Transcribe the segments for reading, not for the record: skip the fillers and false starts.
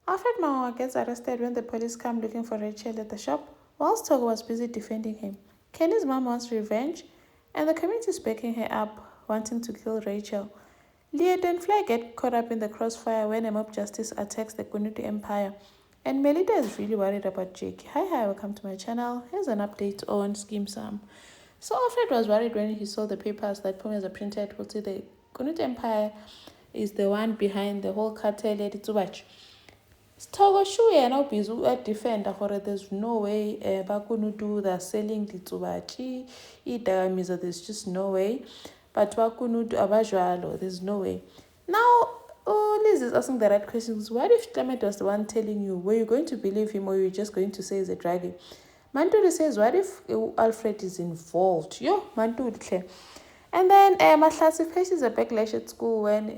Alfred Mawa gets arrested when the police come looking for Rachel at the shop, whilst Togo was busy defending him. Kenny's mom wants revenge, and the community is backing her up, wanting to kill Rachel. Liet and Fly get caught up in the crossfire when a mob justice attacks the Kunutu Empire. And Melita is really worried about Jake. Hi, welcome to my channel. Here's an update on Scheme Sam. So Alfred was worried when he saw the papers that Pomeza printed would say the Kunutu Empire is the one behind the whole cartel at Tsubach. Togo sure yena o busy at defender gore there's no way ba Kunutu they're selling the Tsubachi, there's just no way. But ba Kunutu abajwalo, there's no way. Now Liz is asking the right questions. What if Clement was the one telling you? Were you going to believe him or you're just going to say he's a druggie? Mantuli says, what if Alfred is involved? Yo, Mantuli. And then Mahlatsi faces a backlash at school when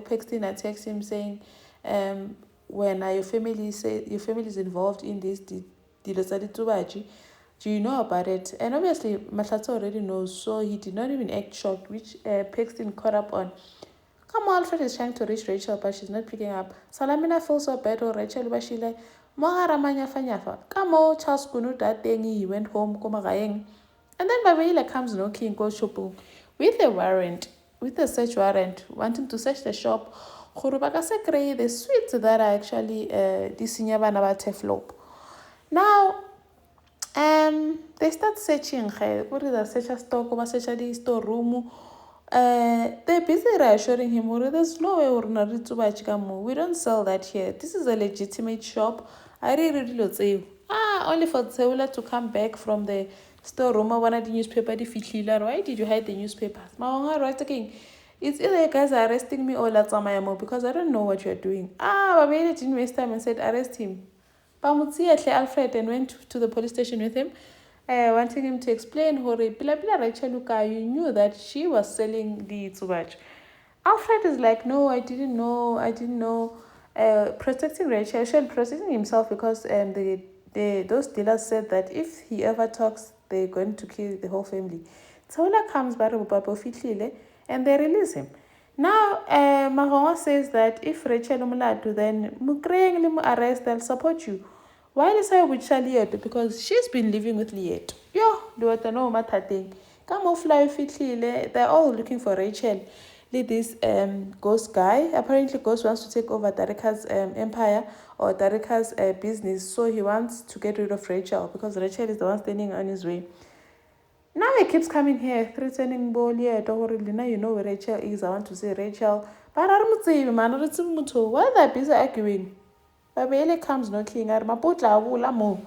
Paxton attacks him saying, when your family is involved in this, do you know about it? And obviously Mahlatsi already knows, so he did not even act shocked, which Paxton caught up on. Come on, Alfred is trying to reach Rachel, but she's not picking up. Salamina feels so bad, or Rachel Bashile. Moharamanya Fanyafa. Come on, Charles Kunu that day he went home, Komagaeng. And then Babaila comes knocking, goes shopping with a search warrant, wanting to search the shop. Khurubaka Sekre, the sweets that are actually Disinyabana Teflop. Now, they start searching. What is the search stock? Over search the storeroom. They're busy reassuring him, there's no way we're not we don't sell that here. This is a legitimate shop. I really say only for Tseula to come back from the storeroom one of the newspaper. Why did you hide the newspapers? Right again. It's either you guys are arresting me or Latsamayamo because I don't know what you're doing. Babele didn't waste time and said arrest him. Pamutsi Alfred and went to the police station with him. Wanting him to explain Rachel Luka, you knew that she was selling the Tsubach. Alfred is like, no, I didn't know. Protecting Rachel, protecting himself because those dealers said that if he ever talks, they're going to kill the whole family. Tsola comes back and they release him. Now, Mahonga says that if Rachel Umulatu, then Mukreng arrest, they'll support you. Why is I with Liet? Because she's been living with Liet. Yo, do what I know matter thing. Come off life fitly. They're all looking for Rachel. This Ghost guy. Apparently Ghost wants to take over Darika's empire or Darika's business. So he wants to get rid of Rachel because Rachel is the one standing on his way. Now he keeps coming here, threatening Liet. Now you know where Rachel is. I want to say Rachel. But I don't say, man, why are they busy arguing? Babele comes knocking at Maputla Wula Mo.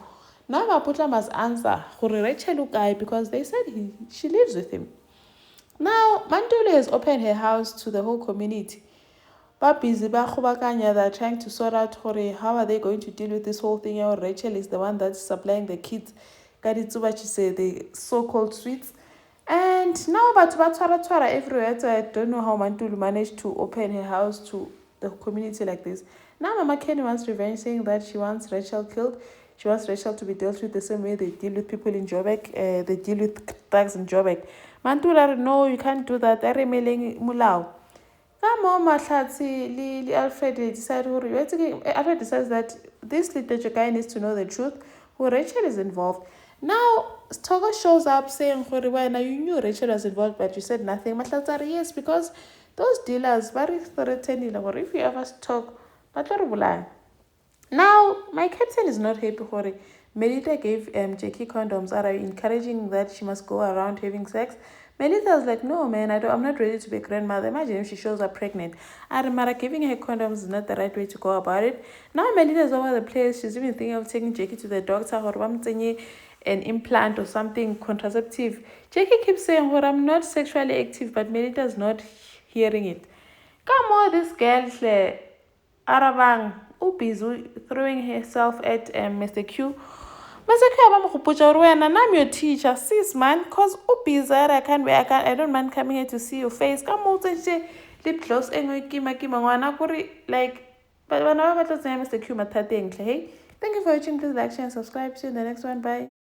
Now Maputla must answer Rachel because they said she lives with him. Now Mantuli has opened her house to the whole community. They're trying to sort out how are they going to deal with this whole thing. Rachel is the one that's supplying the kids. The so-called sweets. And now Batwara everywhere. So I don't know how Mantuli managed to open her house to the community like this. Now Mama Kenny wants revenge, saying that she wants Rachel killed. She wants Rachel to be dealt with the same way they deal with people in Joburg. They deal with thugs in Joburg. Mantula, no, you can't do that. Mulau. Come on, Mahlatsi, Alfred Alfred decides that this little guy needs to know the truth. Who Rachel is involved. Now Togo shows up saying, now you knew Rachel was involved, but you said nothing. Mahlatsi, yes, because those dealers very threatening. If you ever talk. Now, my captain is not happy for it. Melita gave Jackie condoms, are encouraging that she must go around having sex. Melita was like, no, man, I'm not ready to be a grandmother. Imagine if she shows up pregnant. Mara giving her condoms is not the right way to go about it. Now, Melita is over the place. She's even thinking of taking Jackie to the doctor or an implant or something contraceptive. Jackie keeps saying, well, I'm not sexually active, but Melita is not hearing it. Come on, this girl, Arabang, busy throwing herself at Mr. Q. Mr. Q, I'm your teacher, sis, man, because busy, I don't mind coming here to see your face. Come on, lip gloss, like, but when I was Mr. Q, hey, thank you for watching. Please like, share, and subscribe. See you in the next one. Bye.